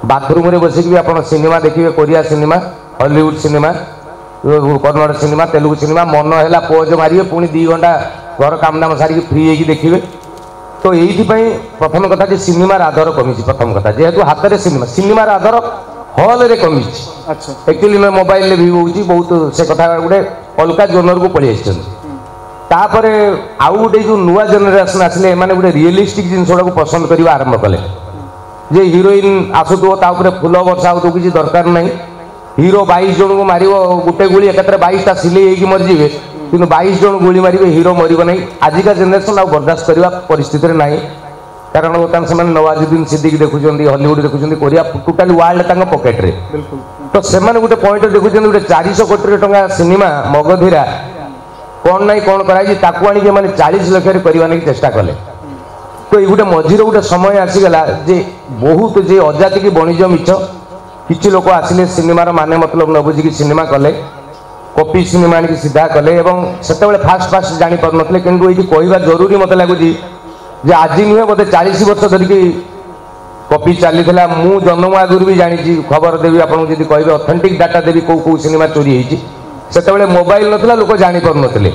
bathroom रे बसिक भी आपण सिनेमा देखिए Korea cinema Hollywood cinema Kannada cinema Telugu cinema मन है पोज मारे पुणी 2 घंटा घर काम दाम सारिक फ्री होगी देखिए तो ये प्रथम कथा जे सिनेमार आदर कमी प्रथम कथा जेहेतु हाथ में सिनेमा सिनेमार आदर हॉल रे कमी एक्चुअली मोबाइल भी होची बहुत से कथा गोटे अलग जोनर को पलि तापर आउ गोटे जो नुआ जेनेरेशन आसिले एमाने गोटे रियलिस्टिक जिनसा को पसंद करने आरंभ कले जे हिरोइन आसुथो तापर फुल वर्षा हो किसी दरकार नहीं हीरो 22 जन को मार गोटे गुली एक 22टा सिले हो मरीजे कि 22 जन गुली मारे हीरो मरब नहीं आजिका जेनेरेशन आ बर्दाश्त करने परिस्थिति ना कारण बर्तमान से नवाजुद्दीन सिद्दीकी देखुं हॉलीवुड देखुं कोरिया टोटाली वर्ल्ड पकेट रे तो से गोटे पॉइंट देखुं गोटे 400 कोटी टंका सिनेमा मगधीरा कौन ना कौन कराई 40 लाख करने की चेष्टा कले तो ये गोटे मझीर गोटे समय आसीगला जे बहुत जे अजाति की वणिज मिछ किसी लोक आसिले सिनेमार माने मतलब न बुझिकी सिनेमा कले कॉपी सिनेमा आनिक सीधा कले से फास्ट जानी पार नथिले किंतु ये कहवा जरूरी मत लगुच जे आज नुहे बोधे 40 वर्ष धरिकी कॉपी चली मु जन्म आगुरी भी जानी खबर देवी आपको जब कहे ऑथेंटिक डाटा देवी कौ सिनेमा चोरी होती से मोबाइल नथिला लोक जानी पार नथिले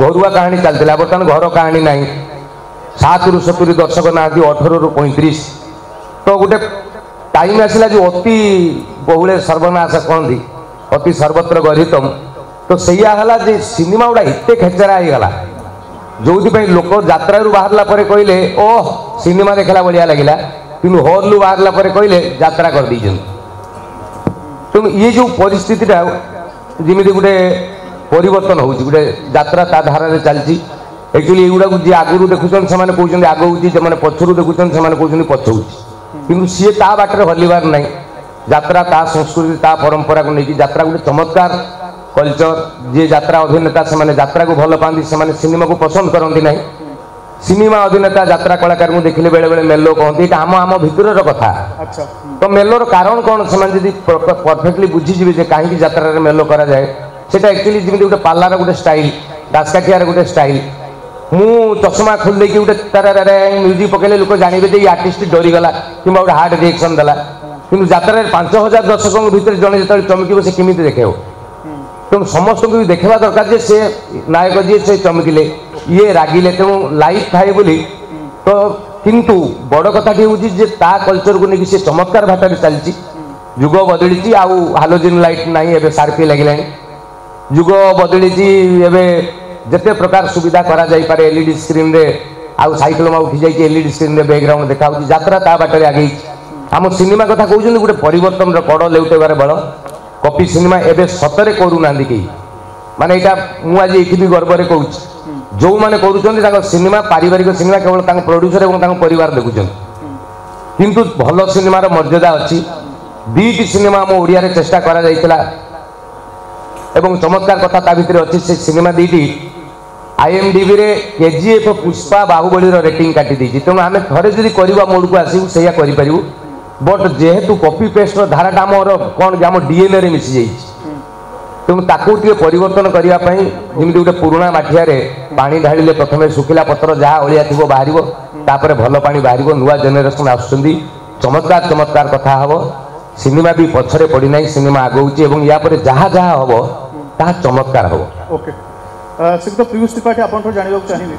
घरुआ कहानी चलता बर्तमान घर कहानी ना 7 ରୁ 70 दर्शक ना 18 ରୁ 35 तो गोटे टाइम आसला जो अति बहुले सर्वनाश कहती अति सर्वत्र गरितम तो सैया जे सिनेमा गुड़ा एत खेचरा होगा जो लोक यात्रा बाहरला कहले ओह सिनेमा देखला बढ़िया लगिला कि हॉल बाहरला कहले यात्रा कर दी तेणु ये जो परिस्थितिटा जमी गोटे परिवर्तन हो गोटे यात्रा ता धारा चलती एक्चुअली युवा जी आगुरी देखुं से कहते आगे जो मैंने पछरू देखुं से कहते पछौ कि सी ता बाटर हलिबार ना यात्रा ता संस्कृति ता परंपरा को लेकिन यात्रा गोटे चमत्कार कल्चर जी यात्रा अभिनेता से यात्रा को भल पाती से सिनेमा को पसंद करती ना सिनेमा अभिनेता यात्रा कलाकार को देखिले बेले बेले मेलो कहते ये आम आम भितर कथा तो मेलोर कारण कौन से परफेक्टली बुझीजे कहीं यात्रा मेलो कराए से एक्चुअली जमी गोटे पार्लार गोटे स्टाइल दासकाठियार गोटे स्टाइल मु चश्मा खोल देकी गोटे तार म्यूजिक पकड़े लोक जानवे ये आर्टिस्ट डरीगला कि गोटे हार्ट रिएक्शन देला कि यात्रा 5000 दर्शकों भितर जड़े जो चमक से केमी देखे तेणु समस्त को भी देखा दरकार से नायक जी से चमकिले ये रागिले तेणु लाइफ थाए बोली तो किंतु बड़ कथाटी हूँ ता कल्चर को लेकिन से चमत्कार भाषा चलती जुग बदली आउ हालोजिन लाइट ना ए सार्फी लगे जुग बदली जिते प्रकार सुविधा करा जाई पारे एलईडी स्क्रीन रे आउ साइकिल उठी जाइए एलईडी स्क्रीन रे बैकग्राउंड देखा यात्रा ता बाटर आगे आम सिनेमा कथा कहते गोटे परिवर्तन कड़ लेउटेबार बल कॉपी सिनेमा एवं सतरे करूना कहीं माने यहाँ मुझे ये भी गर्व से कहूँ जो मैंने कर सिनेमा पारिवारिक सिनेमा केवल प्रोड्यूसर और परिवार देखुं किंतु भल सिनेमार मर्यादा अच्छी 2टी सिनेमा आम ओडिया रे चेष्टा करा जाइतिला एवं चमत्कार कथा ता भितर अच्छी से सिनेमा 2टी IMDb रे KGF पुष्पा बाहुबली रेटिंग काटी देती तेणु आम थे जब करवा मोड को आसू से करूँ बट जेहेतु कॉपी पेस्ट धाराटा आमर कौन आम DNA रे मिसी जाइए तेणु ताकू टे परिवर्तन करने जमी गोटे पुराणा माठिया पानी ढाड़े प्रथम सुखिला पत्र जहाँ अलिया थी बाहर भल पा बाहर नुआ जेनेरेशन आसुँच चमत्कार चमत्कार कथा हम सिनेमा भी पछरे पड़ना सिनेमा आगौची या जहाँ जहाँ हम ता चमत्कार हम ओके श्रीयुक्त पीयूष त्रिपाठी आपन जानवा चाहिए